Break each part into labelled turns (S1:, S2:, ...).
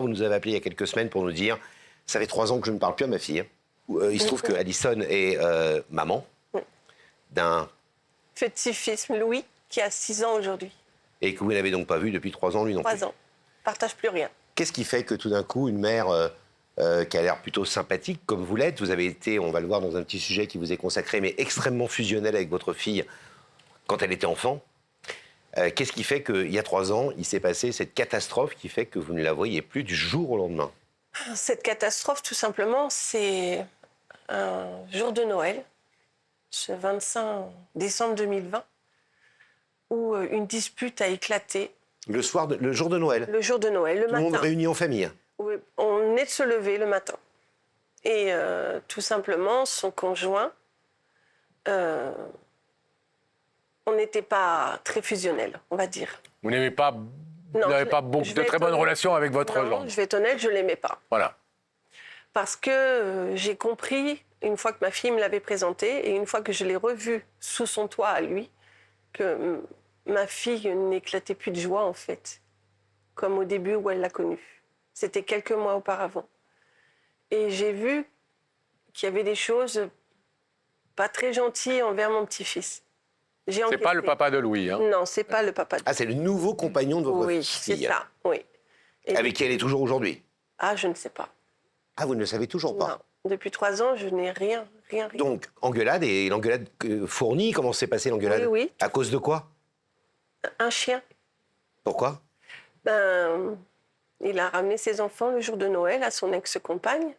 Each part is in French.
S1: vous nous avez appelé il y a quelques semaines pour nous dire « Ça fait 3 ans que je ne parle plus à ma fille. » Il se trouve que Alison est maman d'un...
S2: Petit-fils Louis, qui a 6 ans aujourd'hui.
S1: Et que vous n'avez donc pas vu depuis 3 ans, lui non plus.
S2: 3 ans. Partage plus rien.
S1: Qu'est-ce qui fait que tout d'un coup, une mère qui a l'air plutôt sympathique, comme vous l'êtes, vous avez été, on va le voir dans un petit sujet qui vous est consacré, mais extrêmement fusionnel avec votre fille quand elle était enfant, qu'est-ce qui fait qu'il y a 3 ans, il s'est passé cette catastrophe qui fait que vous ne la voyez plus du jour au lendemain?
S2: Cette catastrophe, tout simplement, c'est un jour de Noël, ce 25 décembre 2020, où une dispute a éclaté.
S1: Le jour de Noël?
S2: Le jour de Noël, le matin.
S1: Tout le monde réuni en famille?
S2: Oui, on venait de se lever le matin. Et tout simplement, son conjoint, on n'était pas très fusionnels, on va dire.
S3: Vous n'avez pas,
S2: Non,
S3: vous n'avez pas de très bonnes relations avec votre gendre?
S2: Je vais être honnête, je ne l'aimais pas.
S3: Voilà.
S2: Parce que j'ai compris, une fois que ma fille me l'avait présenté, et une fois que je l'ai revu sous son toit à lui, que ma fille n'éclatait plus de joie, en fait, comme au début où elle l'a connu. C'était quelques mois auparavant. Et j'ai vu qu'il y avait des choses pas très gentilles envers mon petit-fils.
S3: C'est pas le papa de Louis, hein?
S2: Non, c'est pas le papa de Louis.
S1: Ah, c'est le nouveau compagnon de votre
S2: Oui,
S1: fille?
S2: c'est ça, oui. Et
S1: avec qui elle est toujours aujourd'hui?
S2: Ah, je ne sais pas.
S1: Ah, vous ne le savez toujours pas?
S2: Non. Depuis 3 ans, je n'ai rien.
S1: Donc, engueulade, et l'engueulade fournie, comment s'est passée l'engueulade?
S2: Oui, oui.
S1: À cause de quoi?
S2: Un chien.
S1: Pourquoi?
S2: Il a ramené ses enfants le jour de Noël à son ex-compagne,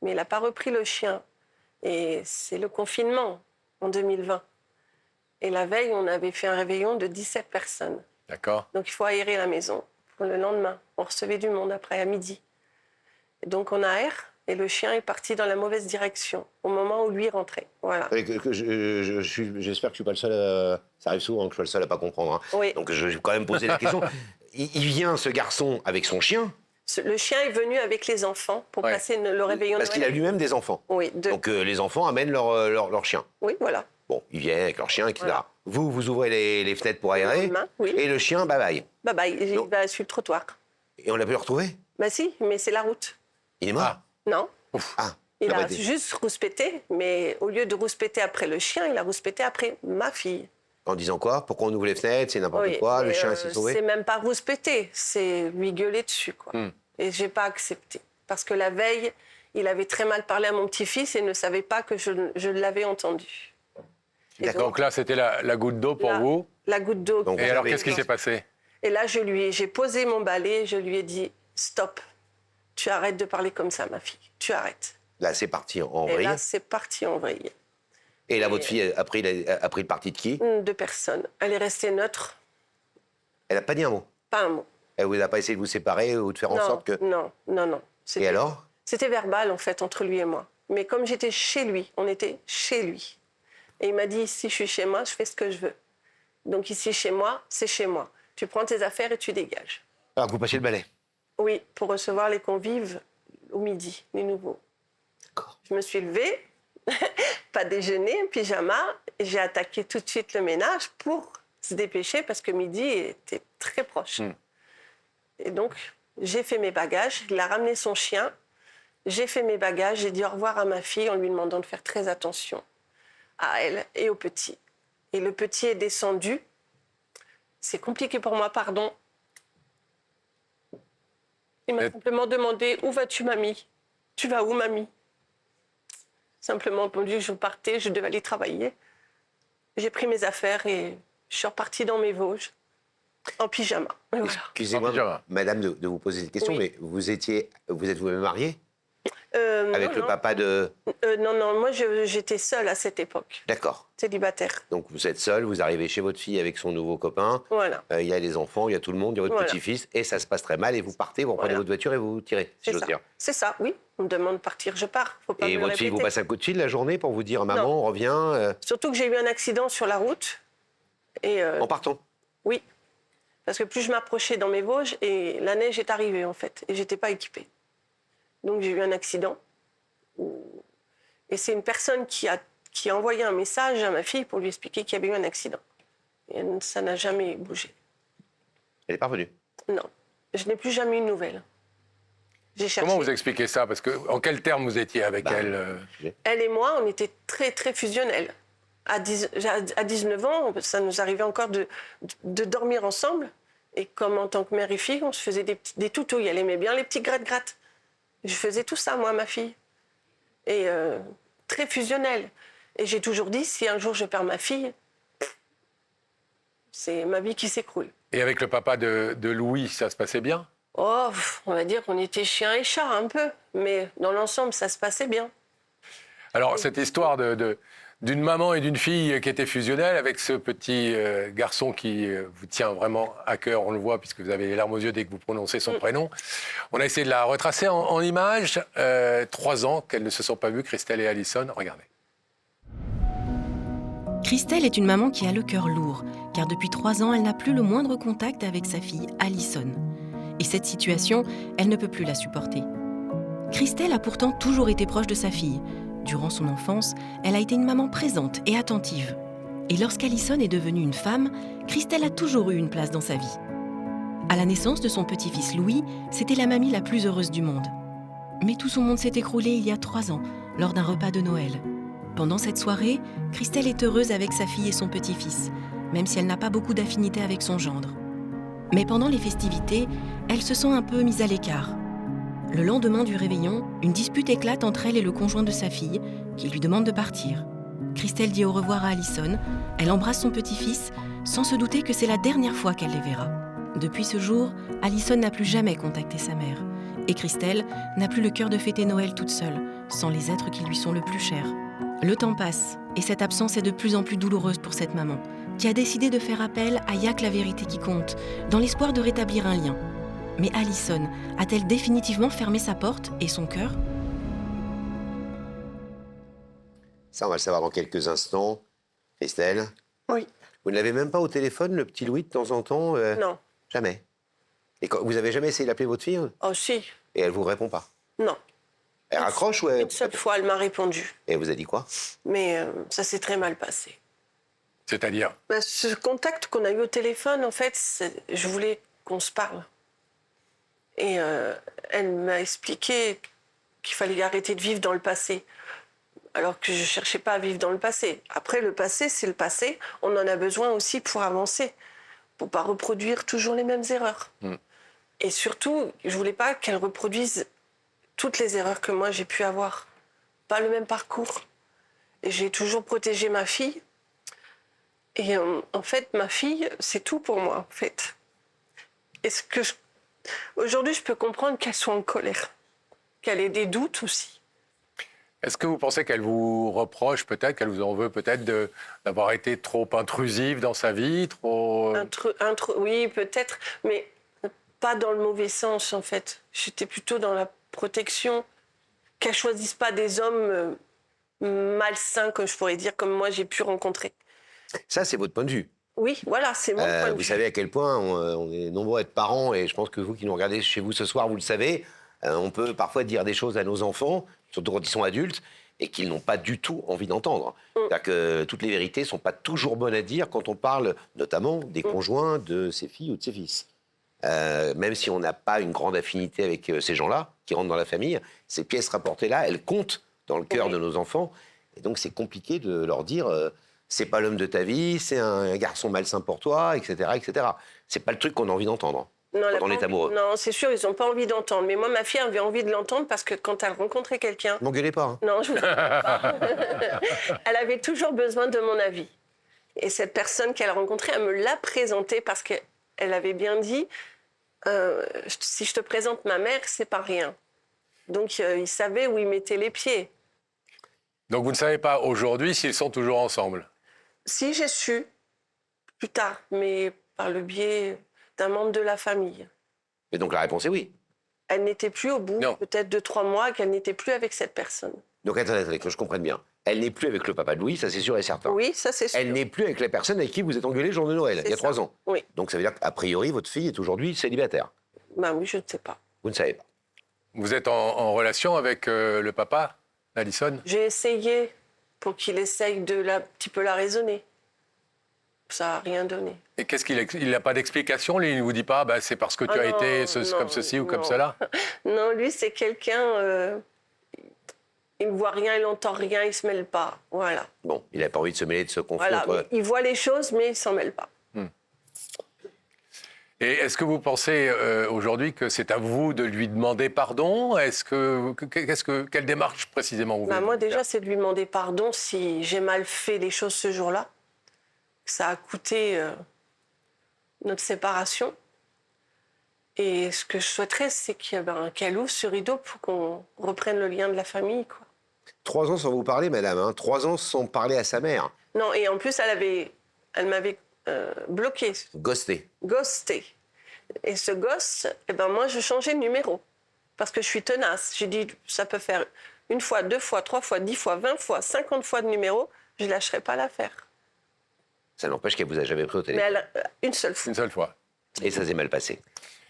S2: mais il n'a pas repris le chien. Et c'est le confinement en 2020. Et la veille, on avait fait un réveillon de 17 personnes.
S3: D'accord.
S2: Donc il faut aérer la maison pour le lendemain. On recevait du monde après, à midi. Et donc on aère, et le chien est parti dans la mauvaise direction, au moment où lui rentrait. Voilà.
S1: J'espère que je suis pas le seul ça arrive souvent que je sois le seul à pas comprendre. Hein.
S2: Oui.
S1: Donc je vais quand même poser la question. Il vient, ce garçon, avec son chien?
S2: Le chien est venu avec les enfants pour passer le réveillon.
S1: Parce qu'il a lui-même des enfants.
S2: Oui.
S1: Donc les enfants amènent leur chien.
S2: Oui, voilà.
S1: Bon, ils viennent avec leur chien, etc.
S2: Voilà.
S1: Vous ouvrez les fenêtres pour aérer,
S2: oui.
S1: Et le chien, bye-bye.
S2: Bye-bye, il va sur le trottoir.
S1: Et on l'a pu le retrouver?
S2: Bah si, mais c'est la route.
S1: Il est mort?
S3: Ah.
S2: Non.
S1: Ah.
S2: Il a juste rouspété, mais au lieu de rouspéter après le chien, il a rouspété après ma fille.
S1: En disant quoi? Pourquoi on ouvre les fenêtres? C'est n'importe quoi, le chien s'est sauvé?
S2: C'est même pas rouspéter, c'est lui gueuler dessus, quoi. Et j'ai pas accepté. Parce que la veille, il avait très mal parlé à mon petit-fils et ne savait pas que je l'avais entendu.
S1: D'accord.
S3: Donc là, c'était la goutte d'eau pour vous?
S2: La goutte d'eau.
S1: Donc,
S3: Et alors, qu'est-ce qui s'est passé?
S2: Et là, j'ai posé mon balai, je lui ai dit « Stop, tu arrêtes de parler comme ça, ma fille, tu arrêtes. »
S1: Là, c'est parti en
S2: Et
S1: vrille.
S2: là, c'est parti en vrille.
S1: Et là, votre fille a pris le parti de qui?
S2: 2 personnes. Elle est restée neutre.
S1: Elle n'a pas dit un mot?
S2: Pas un mot.
S1: Elle n'a pas essayé de vous séparer ou de faire en sorte que...
S2: Non.
S1: Et alors?
S2: C'était verbal, en fait, entre lui et moi. Mais comme j'étais chez lui, on était chez lui. Et il m'a dit, si je suis chez moi, je fais ce que je veux. Donc ici, chez moi, c'est chez moi. Tu prends tes affaires et tu dégages.
S1: Alors que vous passiez le balai?
S2: Oui, pour recevoir les convives au midi, les nouveaux.
S1: D'accord.
S2: Je me suis levée, pas déjeuner, pyjama, et j'ai attaqué tout de suite le ménage pour se dépêcher parce que midi était très proche. Et donc, j'ai fait mes bagages, il a ramené son chien, j'ai fait mes bagages, j'ai dit au revoir à ma fille en lui demandant de faire très attention à elle et au petit. Et le petit est descendu. C'est compliqué pour moi, pardon. Il m'a simplement demandé « Où vas-tu, mamie? Tu vas où, mamie ?» Simplement répondu que je partais, je devais aller travailler. J'ai pris mes affaires et je suis repartie dans mes Vosges, en pyjama. Voilà.
S1: Excusez-moi, madame, de vous poser cette question,
S2: Oui.
S1: mais vous êtes vous-même mariée? Avec le papa de...
S2: Non, moi j'étais seule à cette époque,
S1: D'accord.
S2: célibataire.
S1: Donc vous êtes seule, vous arrivez chez votre fille avec son nouveau copain.
S2: Voilà.
S1: Il y a les enfants, il y a tout le monde, il y a votre petit-fils, et ça se passe très mal, et vous partez, vous prenez votre voiture et vous tirez, si j'ose dire.
S2: C'est ça, oui. On me demande de partir, je pars. Faut pas
S1: Et
S2: me
S1: votre fille vous
S2: répéter.
S1: passe un coup de fil la journée pour vous dire « Maman, reviens
S2: Surtout que j'ai eu un accident sur la route. Et
S1: en partant.
S2: oui, parce que plus je m'approchais dans mes Vosges, et la neige est arrivée en fait, et j'étais pas équipée. Donc j'ai eu un accident. Et c'est une personne qui a envoyé un message à ma fille pour lui expliquer qu'il y avait eu un accident. Et ça n'a jamais bougé.
S1: Elle est pas revenue.
S2: Non, je n'ai plus jamais eu de nouvelles. J'ai cherché.
S3: Comment vous expliquez ça? Parce que en quels termes vous étiez avec elle?
S2: Elle et moi, on était très, très fusionnels. À 19 ans, ça nous arrivait encore de dormir ensemble. Et comme en tant que mère et fille, on se faisait des toutouilles. Elle aimait bien les petits gratte-gratte. Je faisais tout ça, moi, ma fille. Et très fusionnel. Et j'ai toujours dit, si un jour je perds ma fille, c'est ma vie qui s'écroule.
S3: Et avec le papa de Louis, ça se passait bien?
S2: Oh, on va dire qu'on était chien et chat un peu. Mais dans l'ensemble, ça se passait bien.
S3: Alors, cette histoire d'une maman et d'une fille qui étaient fusionnelles avec ce petit garçon qui vous tient vraiment à cœur, on le voit puisque vous avez les larmes aux yeux dès que vous prononcez son prénom. On a essayé de la retracer en images. 3 ans qu'elles ne se sont pas vues, Christelle et Alison. Regardez.
S4: Christelle est une maman qui a le cœur lourd, car depuis 3 ans, elle n'a plus le moindre contact avec sa fille Alison. Et cette situation, elle ne peut plus la supporter. Christelle a pourtant toujours été proche de sa fille. Durant son enfance, elle a été une maman présente et attentive. Et lorsqu'Alison est devenue une femme, Christelle a toujours eu une place dans sa vie. À la naissance de son petit-fils Louis, c'était la mamie la plus heureuse du monde. Mais tout son monde s'est écroulé il y a 3 ans, lors d'un repas de Noël. Pendant cette soirée, Christelle est heureuse avec sa fille et son petit-fils, même si elle n'a pas beaucoup d'affinité avec son gendre. Mais pendant les festivités, elle se sent un peu mise à l'écart. Le lendemain du réveillon, une dispute éclate entre elle et le conjoint de sa fille, qui lui demande de partir. Christelle dit au revoir à Alison, elle embrasse son petit-fils, sans se douter que c'est la dernière fois qu'elle les verra. Depuis ce jour, Alison n'a plus jamais contacté sa mère. Et Christelle n'a plus le cœur de fêter Noël toute seule, sans les êtres qui lui sont le plus chers. Le temps passe, et cette absence est de plus en plus douloureuse pour cette maman, qui a décidé de faire appel à Yac la vérité qui compte, dans l'espoir de rétablir un lien. Mais Alison a-t-elle définitivement fermé sa porte et son cœur?
S1: Ça, on va le savoir dans quelques instants. Christelle?
S2: Oui.
S1: Vous ne l'avez même pas au téléphone, le petit Louis, de temps en temps
S2: Non.
S1: Jamais. Et vous avez jamais essayé d'appeler votre fille?
S2: Oh, si.
S1: Et elle vous répond pas?
S2: Non.
S1: Elle raccroche ou elle...
S2: Une seule fois, elle m'a répondu.
S1: Et elle vous a dit quoi?
S2: Mais ça s'est très mal passé.
S3: C'est-à-dire?
S2: Ce contact qu'on a eu au téléphone, en fait, je voulais qu'on se parle. Et elle m'a expliqué qu'il fallait arrêter de vivre dans le passé. Alors que je ne cherchais pas à vivre dans le passé. Après, le passé, c'est le passé. On en a besoin aussi pour avancer, pour ne pas reproduire toujours les mêmes erreurs. Et surtout, je ne voulais pas qu'elle reproduise toutes les erreurs que moi j'ai pu avoir. Pas le même parcours. Et j'ai toujours protégé ma fille. Et en fait, ma fille, c'est tout pour moi, en fait. Aujourd'hui, je peux comprendre qu'elle soit en colère, qu'elle ait des doutes aussi.
S3: Est-ce que vous pensez qu'elle vous reproche peut-être, qu'elle vous en veut peut-être d'avoir été trop intrusive dans sa vie, trop...
S2: Oui, peut-être, mais pas dans le mauvais sens, en fait. J'étais plutôt dans la protection, qu'elle ne choisisse pas des hommes malsains, comme je pourrais dire, comme moi j'ai pu rencontrer.
S1: Ça, c'est votre point de vue.
S2: Oui, voilà, c'est mon point de vue.
S1: Vous savez à quel point on est nombreux à être parents, et je pense que vous qui nous regardez chez vous ce soir, vous le savez, on peut parfois dire des choses à nos enfants, surtout quand ils sont adultes, et qu'ils n'ont pas du tout envie d'entendre. C'est-à-dire que toutes les vérités ne sont pas toujours bonnes à dire quand on parle notamment des conjoints de ses filles ou de ses fils. Même si on n'a pas une grande affinité avec ces gens-là qui rentrent dans la famille, ces pièces rapportées-là, elles comptent dans le cœur de nos enfants. Et donc c'est compliqué de leur dire c'est pas l'homme de ta vie, c'est un garçon malsain pour toi, etc. etc. C'est pas le truc qu'on a envie d'entendre quand on est amoureux.
S2: Non, c'est sûr, ils n'ont pas envie d'entendre. Mais moi, ma fille avait envie de l'entendre parce que quand elle rencontrait quelqu'un...
S1: M'engueulez pas. Hein.
S2: Non, je vous pas. Elle avait toujours besoin de mon avis. Et cette personne qu'elle rencontrait, elle me l'a présentée parce qu'elle avait bien dit si je te présente ma mère, c'est pas rien. Donc, il savait où il mettait les pieds.
S3: Donc, vous ne savez pas aujourd'hui s'ils sont toujours ensemble?
S2: Si, j'ai su, plus tard, mais par le biais d'un membre de la famille.
S1: Et donc la réponse est oui.
S2: Elle n'était plus au bout, peut-être de 3 mois, qu'elle n'était plus avec cette personne.
S1: Donc attendez, que je comprenne bien. Elle n'est plus avec le papa de Louis, ça c'est sûr et certain.
S2: Oui, ça c'est sûr.
S1: Elle n'est plus avec la personne avec qui vous êtes engueulé le jour de Noël, il y a 3 ans.
S2: Oui.
S1: Donc ça veut dire qu'a priori, votre fille est aujourd'hui célibataire.
S2: Ben oui, je ne sais pas.
S1: Vous ne savez pas.
S3: Vous êtes en relation avec le papa d'Alison?
S2: J'ai essayé pour qu'il essaye de un petit peu la raisonner. ça n'a rien donné.
S3: Et qu'est-ce il n'a pas d'explication, lui? Il ne vous dit pas, bah, c'est parce que tu as
S2: non,
S3: été
S2: non,
S3: comme ceci ou comme
S2: non.
S3: cela?
S2: Non, lui, c'est quelqu'un... il ne voit rien, il n'entend rien, il ne se mêle pas. Voilà.
S1: Bon, il n'a pas envie de se mêler, de se confondre.
S2: Voilà. Il voit les choses, mais il ne s'en mêle pas.
S3: Et est-ce que vous pensez aujourd'hui que c'est à vous de lui demander pardon? Quelle démarche précisément vous voulez
S2: Moi,
S3: faire?
S2: déjà, c'est de lui demander pardon si j'ai mal fait les choses ce jour-là. Ça a coûté notre séparation. Et ce que je souhaiterais, c'est qu'elle ouvre ce rideau pour qu'on reprenne le lien de la famille, quoi.
S1: 3 ans sans vous parler, madame. Hein. 3 ans sans parler à sa mère.
S2: Non, et en plus, elle m'avait bloqué,
S1: Ghosté.
S2: ghosté. Et ce gosse, moi, je changeais de numéro. Parce que je suis tenace. J'ai dit, ça peut faire 1 fois, 2 fois, 3 fois, 10 fois, 20 fois, 50 fois de numéro. Je ne lâcherai pas l'affaire.
S1: Ça n'empêche qu'elle vous a jamais pris au téléphone.
S2: Mais une seule fois.
S3: Une seule fois.
S1: Et ça s'est mal passé.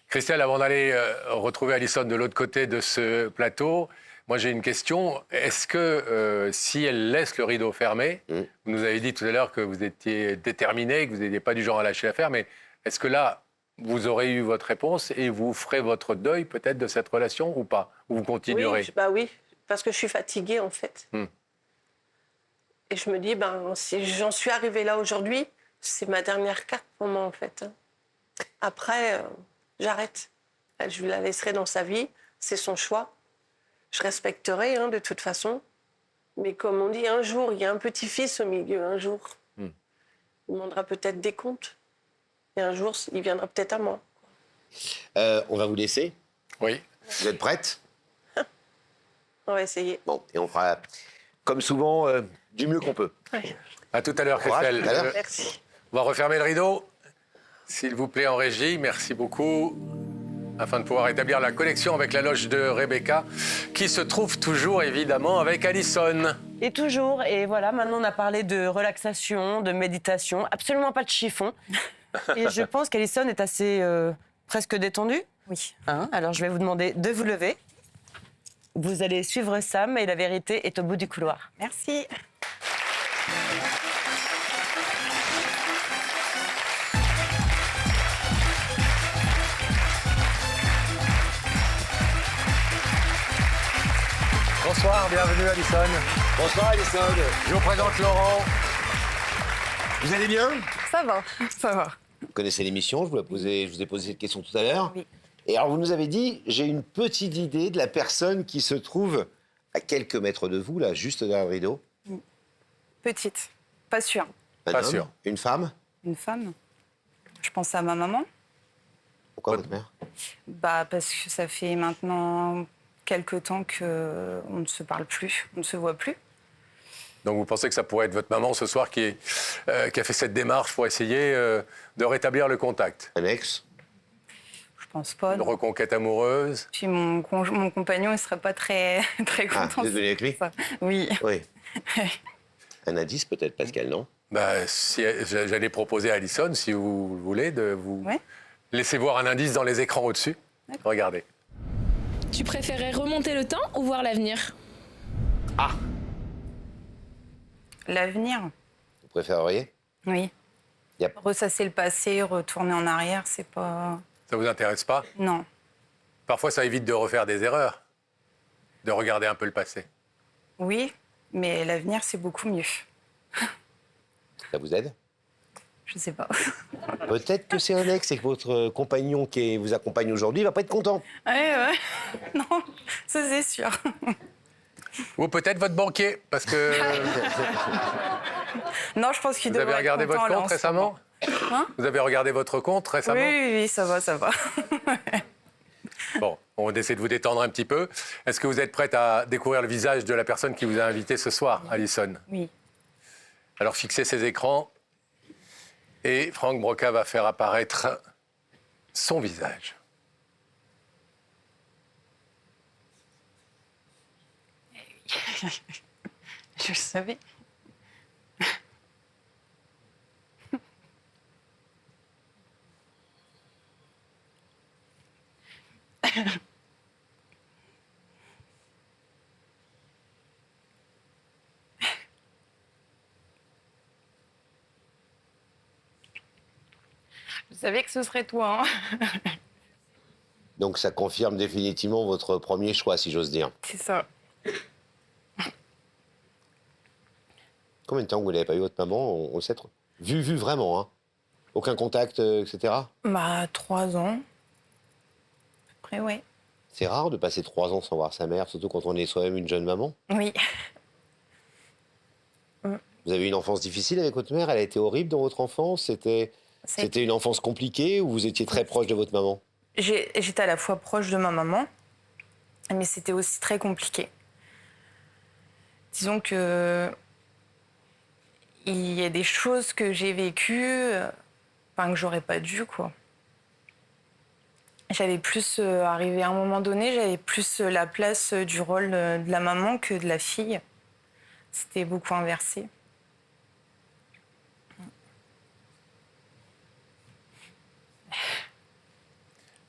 S3: Christelle, avant d'aller retrouver Alison de l'autre côté de ce plateau, moi j'ai une question. Est-ce que si elle laisse le rideau fermé, vous nous avez dit tout à l'heure que vous étiez déterminé, que vous n'étiez pas du genre à lâcher l'affaire, mais est-ce que là, vous aurez eu votre réponse et vous ferez votre deuil peut-être de cette relation ou pas? Ou vous continuerez?
S2: Oui, parce que je suis fatiguée en fait. Et je me dis, si j'en suis arrivée là aujourd'hui, c'est ma dernière carte pour moi en fait. Après, j'arrête. Je la laisserai dans sa vie, c'est son choix. Je respecterai de toute façon. Mais comme on dit, un jour, il y a un petit-fils au milieu, un jour. Il demandera peut-être des comptes. Et un jour, il viendra peut-être à moi.
S1: On va vous laisser.
S3: Oui.
S1: Vous êtes prête?
S2: On va essayer.
S1: Bon, et on fera, comme souvent, du mieux qu'on peut.
S2: Ouais.
S3: À tout à l'heure,
S1: Courage,
S3: Christelle.
S1: à tout à l'heure.
S2: Merci.
S3: On va refermer le rideau. S'il vous plaît, en régie, merci beaucoup. Afin de pouvoir établir la connexion avec la loge de Rebecca, qui se trouve toujours, évidemment, avec Alison.
S5: Et toujours, et voilà, maintenant on a parlé de relaxation, de méditation, absolument pas de chiffon. Et je pense qu'Alison est assez presque détendue.
S6: Oui.
S5: Alors je vais vous demander de vous lever. Vous allez suivre Sam et la vérité est au bout du couloir.
S6: Merci.
S3: Bonsoir, bienvenue Alison.
S1: Bonsoir, Alison.
S3: Je vous présente Laurent.
S1: Vous allez bien?
S6: Ça va, ça va.
S1: Vous connaissez l'émission, je vous ai posé cette question tout à l'heure.
S6: Oui.
S1: Et alors, vous nous avez dit, j'ai une petite idée de la personne qui se trouve à quelques mètres de vous, là, juste derrière le rideau.
S6: Petite, pas sûre.
S1: Un
S3: Pas
S1: homme,
S3: sûr.
S1: Une femme?
S6: Une femme. Je pense à ma maman.
S1: Pourquoi votre mère?
S6: Parce que ça fait maintenant quelque temps qu'on ne se parle plus, on ne se voit plus.
S3: Donc vous pensez que ça pourrait être votre maman ce soir qui a fait cette démarche pour essayer de rétablir le contact?
S1: Un ex?
S6: Je pense pas.
S3: Une reconquête amoureuse?
S6: Puis mon compagnon, il serait pas très, très
S1: Ah,
S6: content.
S1: vous êtes venu avec lui?
S6: Ça. Oui.
S1: Oui. Un indice peut-être, Pascal, non?
S3: J'allais proposer à Alison, si vous voulez, de vous
S6: Ouais.
S3: laisser voir un indice dans les écrans au-dessus. Regardez.
S7: Tu préférais remonter le temps ou voir l'avenir?
S1: Ah!
S6: L'avenir,
S1: Vous préféreriez?
S6: oui.
S1: Yep.
S6: Ressasser le passé, retourner en arrière, c'est pas...
S3: Ça vous intéresse pas?
S6: Non.
S3: Parfois, ça évite de refaire des erreurs, de regarder un peu le passé.
S6: Oui, mais l'avenir, c'est beaucoup mieux.
S1: Ça vous aide?
S6: Je sais pas.
S1: Peut-être que c'est un ex et que votre compagnon qui vous accompagne aujourd'hui va pas être content.
S6: Ouais. Non, ça c'est sûr.
S3: Ou peut-être votre banquier, parce que
S6: Non, je pense qu'il
S3: vous avez
S6: devrait
S3: regardé
S6: être
S3: votre
S6: content, là,
S3: compte
S6: en ce
S3: récemment.
S6: Hein?
S3: Vous avez regardé votre compte récemment.
S6: Oui, ça va, ça va.
S3: Bon, on essaie de vous détendre un petit peu. Est-ce que vous êtes prête à découvrir le visage de la personne qui vous a invité ce soir, Alison?
S6: Oui.
S3: Alors fixez ces écrans et Franck Broca va faire apparaître son visage.
S6: Je le savais. Je savais que ce serait toi. Hein.
S1: Donc ça confirme définitivement votre premier choix, si j'ose dire.
S6: C'est ça.
S1: Combien de temps vous n'avez pas eu votre maman, on le sait trop. Vu vraiment, hein. Aucun contact, etc.
S6: Bah, 3 ans. Après, ouais.
S1: C'est rare de passer 3 ans sans voir sa mère, surtout quand on est soi-même une jeune maman.
S6: Oui.
S1: Vous avez eu une enfance difficile avec votre mère? Elle a été horrible dans votre enfance? C'était une enfance compliquée ou vous étiez très proche de votre maman?
S6: J'étais à la fois proche de ma maman, mais c'était aussi très compliqué. Disons que il y a des choses que j'ai vécues, enfin que j'aurais pas dû, quoi. J'avais plus, arrivé à un moment donné, j'avais plus la place du rôle de la maman que de la fille. C'était beaucoup inversé.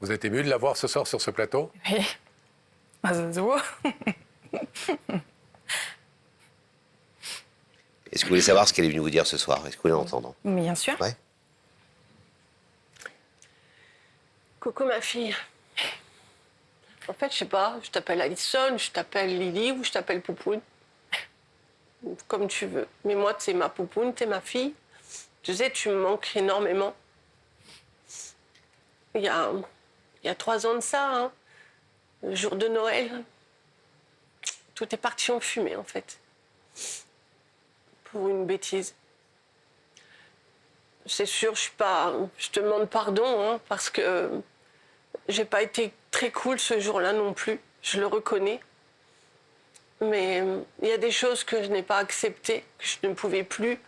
S3: Vous êtes ému de la voir ce soir sur ce plateau?
S6: Oui. Ah, ça se voit.
S1: Est-ce que vous voulez savoir ce qu'elle est venue vous dire ce soir? Est-ce que vous voulez l'entendre?
S6: Bien sûr.
S1: Ouais.
S2: Coucou ma fille. En fait, je sais pas, je t'appelle Alison, je t'appelle Lily ou je t'appelle Poupoune. Comme tu veux. Mais moi, t'es ma Poupoune, t'es ma fille. Tu sais, tu me manques énormément. Il y a 3 ans de ça, hein, le jour de Noël, tout est parti en fumée, en fait. Pour une bêtise. C'est sûr, je te demande pardon, hein, parce que j'ai pas été très cool ce jour-là non plus. Je le reconnais. Mais il y a des choses que je n'ai pas acceptées, que je ne pouvais plus.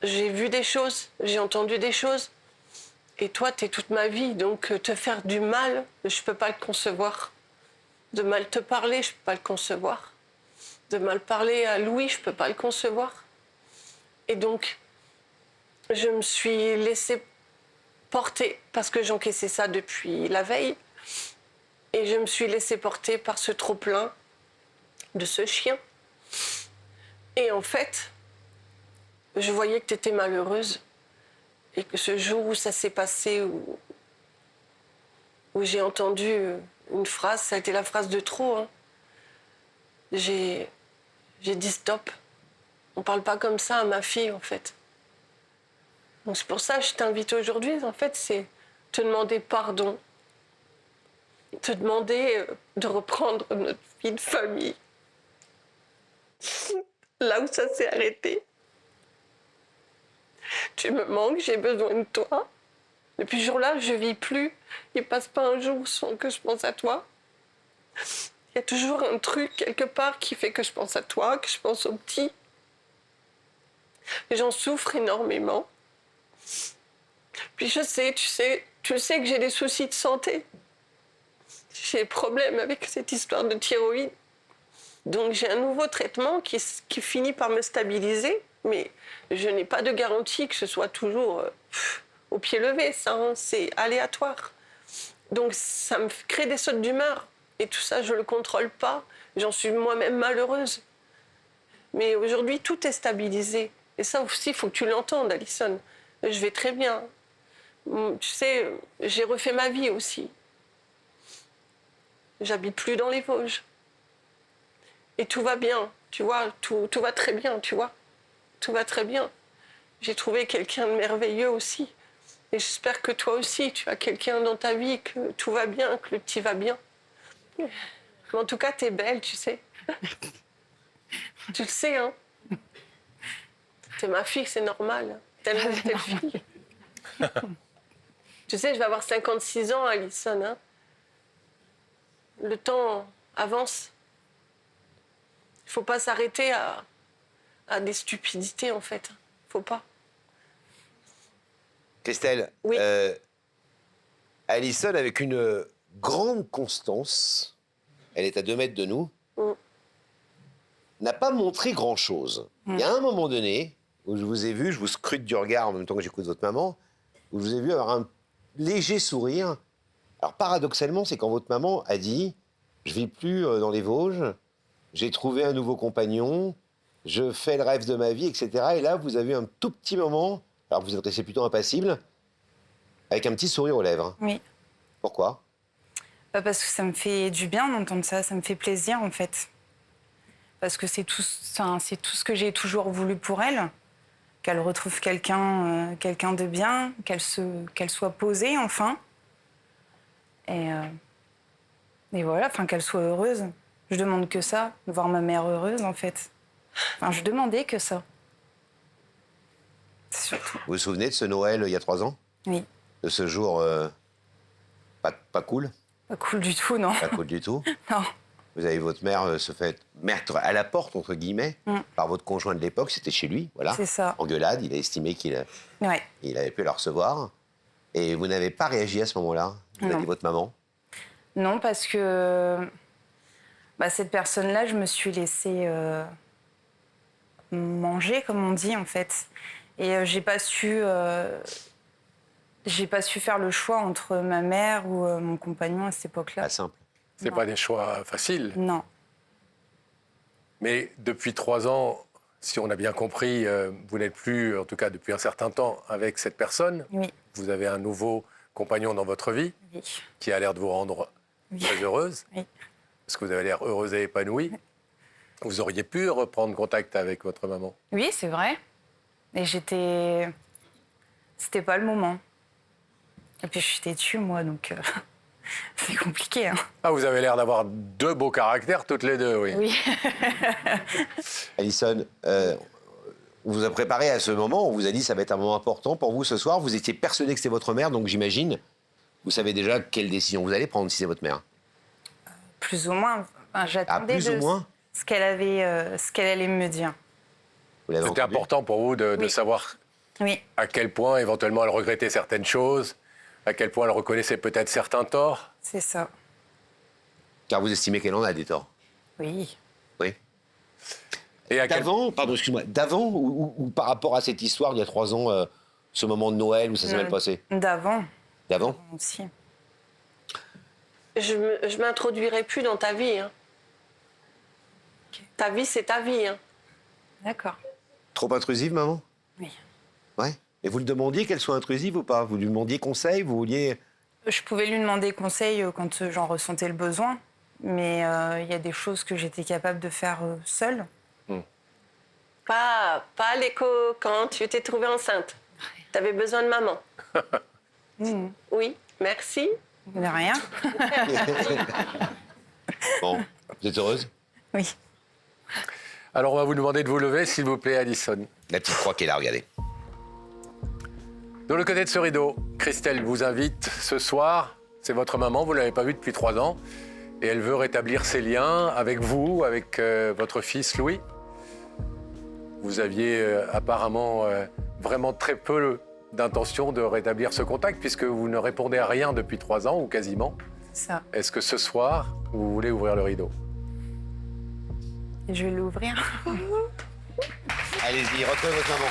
S2: J'ai vu des choses, j'ai entendu des choses. Et toi, t'es toute ma vie, donc te faire du mal, je peux pas le concevoir. De mal te parler, je peux pas le concevoir. De mal parler à Louis, je peux pas le concevoir. Et donc, je me suis laissée porter, parce que j'encaissais ça depuis la veille, et je me suis laissée porter par ce trop-plein de ce chien. Et en fait, je voyais que tu étais malheureuse, et que ce jour où ça s'est passé, où j'ai entendu une phrase, ça a été la phrase de trop, hein. J'ai dit stop. On parle pas comme ça à ma fille, en fait. Donc c'est pour ça que je t'invite aujourd'hui, en fait, c'est te demander pardon. Te demander de reprendre notre vie de famille. Là où ça s'est arrêté. Tu me manques, j'ai besoin de toi. Depuis ce jour-là, je vis plus. Il passe pas un jour sans que je pense à toi. Il y a toujours un truc quelque part qui fait que je pense à toi, que je pense au petit. Et j'en souffre énormément. Puis je sais, tu sais que j'ai des soucis de santé. J'ai des problèmes avec cette histoire de thyroïde. Donc j'ai un nouveau traitement qui finit par me stabiliser, mais je n'ai pas de garantie que ce soit toujours au pied levé, ça, hein, c'est aléatoire. Donc ça me crée des sautes d'humeur, et tout ça, je ne le contrôle pas. J'en suis moi-même malheureuse. Mais aujourd'hui, tout est stabilisé. Et ça aussi, il faut que tu l'entendes, Alison. Je vais très bien. Tu sais, j'ai refait ma vie aussi. J'habite plus dans les Vosges. Et tout va bien, tu vois, tout va très bien, tu vois. Tout va très bien. J'ai trouvé quelqu'un de merveilleux aussi. Et j'espère que toi aussi, tu as quelqu'un dans ta vie, que tout va bien, que le petit va bien. Mais en tout cas, t'es belle, tu sais. Tu le sais, hein. T'es ma fille, c'est normal. Tellement que t'es fille. Tu sais, je vais avoir 56 ans, Alison, hein. Le temps avance. Il faut pas s'arrêter à des stupidités, en fait. Faut pas.
S1: Christelle,
S2: Oui.
S1: Alison, avec une grande constance, elle est à 2 mètres de nous, n'a pas montré grand-chose. Il y a un moment donné où je vous ai vu, je vous scrute du regard en même temps que j'écoute votre maman, où je vous ai vu avoir un léger sourire. Alors paradoxalement, c'est quand votre maman a dit « Je vis plus dans les Vosges, j'ai trouvé un nouveau compagnon, je fais le rêve de ma vie, etc. » Et là, vous avez un tout petit moment, alors vous êtes resté plutôt impassible, Avec un petit sourire aux lèvres.
S6: Oui.
S1: Pourquoi?
S6: Parce que ça me fait du bien d'entendre ça me fait plaisir en fait. Parce que c'est tout ce que j'ai toujours voulu pour elle. Qu'elle retrouve quelqu'un de bien, qu'elle soit posée enfin. Et voilà, enfin qu'elle soit heureuse. Je demande que ça, de voir ma mère heureuse en fait. Enfin, je demandais que ça. C'est surtout.
S1: Vous vous souvenez de ce Noël il y a 3 ans?
S6: Oui.
S1: De ce jour pas cool?
S6: Pas cool du tout, non.
S1: Pas cool du tout?
S6: Non.
S1: Vous avez votre mère se fait mettre à la porte, entre guillemets, par votre conjoint de l'époque. C'était chez lui, voilà.
S6: C'est ça.
S1: Engueulade, il a estimé qu'il
S6: Ouais.
S1: avait pu la recevoir. Et vous n'avez pas réagi à ce moment-là? Vous avez
S6: Non.
S1: dit votre maman?
S6: Non, parce que cette personne-là, je me suis laissée manger, comme on dit, en fait. Et j'ai pas su faire le choix entre ma mère ou mon compagnon à cette époque-là.
S1: Pas simple.
S3: C'est
S6: Non.
S3: pas des choix faciles.
S6: Non.
S3: Mais depuis 3 ans, si on a bien compris, vous n'êtes plus, en tout cas depuis un certain temps, avec cette personne.
S6: Oui.
S3: Vous avez un nouveau compagnon dans votre vie
S6: Oui.
S3: qui a l'air de vous rendre
S6: Oui.
S3: très heureuse.
S6: Oui.
S3: Parce que vous avez l'air heureuse et épanouie. Vous auriez pu reprendre contact avec votre maman.
S6: Oui, c'est vrai. Et c'était pas le moment. Et puis je suis têtue, moi, donc c'est compliqué. Hein.
S3: Ah, vous avez l'air d'avoir 2 beaux caractères, toutes les deux, oui.
S6: Oui.
S1: Alison, on vous a préparé à ce moment, on vous a dit que ça va être un moment important pour vous ce soir. Vous étiez persuadé que c'était votre mère, donc j'imagine, vous savez déjà quelle décision vous allez prendre si c'est votre mère.
S6: Plus ou moins. Enfin, j'attendais
S1: plus ou moins
S6: ce qu'elle allait me dire.
S1: Vous l'avez
S3: C'était
S1: entendu?
S3: important pour vous de
S6: Oui.
S3: savoir
S6: Oui.
S3: à quel point éventuellement elle regrettait certaines choses, à quel point elle reconnaissait peut-être certains torts.
S6: C'est ça.
S1: Car vous estimez qu'elle en a des torts.
S6: Oui.
S1: Oui.
S3: Et à quel...
S1: D'avant, pardon, excuse-moi, d'avant ou par rapport à cette histoire il y a 3 ans, ce moment de Noël où ça s'est mal passé?
S6: D'avant
S1: D'avant?
S6: aussi.
S2: Je m'introduirai plus dans ta vie. Hein. Ta vie, c'est ta vie. Hein.
S6: D'accord.
S1: Trop intrusive, maman?
S6: Oui.
S1: Ouais. Et vous le demandiez qu'elle soit intrusive ou pas? Vous lui demandiez conseil? Vous vouliez...
S6: Je pouvais lui demander conseil quand j'en ressentais le besoin, mais il y a des choses que j'étais capable de faire seule.
S2: Pas à l'écho quand tu t'es trouvée enceinte. Tu avais besoin de maman. Oui, merci.
S6: De rien.
S1: Bon, vous êtes heureuse?
S6: Oui.
S3: Alors on va vous demander de vous lever, s'il vous plaît, Alison.
S1: La petite croix qui est là, regardez.
S3: De l'autre côté de ce rideau, Christelle vous invite ce soir. C'est votre maman, vous ne l'avez pas vue depuis 3 ans. Et elle veut rétablir ses liens avec vous, avec votre fils Louis. Vous aviez apparemment vraiment très peu d'intention de rétablir ce contact, puisque vous ne répondez à rien depuis 3 ans, ou quasiment.
S6: Ça.
S3: Est-ce que ce soir, vous voulez ouvrir le rideau?
S6: Et je vais l'ouvrir.
S1: Allez-y, retrouvez votre maman.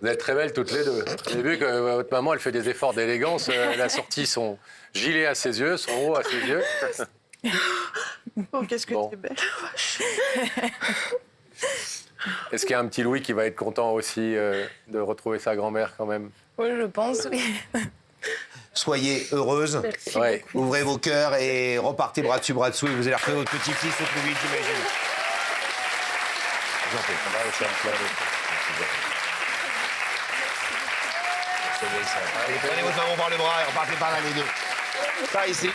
S3: Vous êtes très belles toutes les deux. J'ai vu que votre maman, elle fait des efforts d'élégance. Elle a sorti son gilet à ses yeux, son haut à ses yeux.
S2: Oh, qu'est-ce que
S3: Bon.
S2: t'es belle.
S3: Est-ce qu'il y a un petit Louis qui va être content aussi de retrouver sa grand-mère quand même?
S6: Oui, je pense, oui.
S1: Soyez heureuse.
S2: Merci.
S3: Ouais.
S1: Ouvrez vos cœurs et repartez bras dessus, bras dessous. Et vous allez retrouver votre petit-fils au plus vite, j'imagine. Je vous en prie. Allez, prenez votre maman par le bras et repartez par là, les deux. Par ici.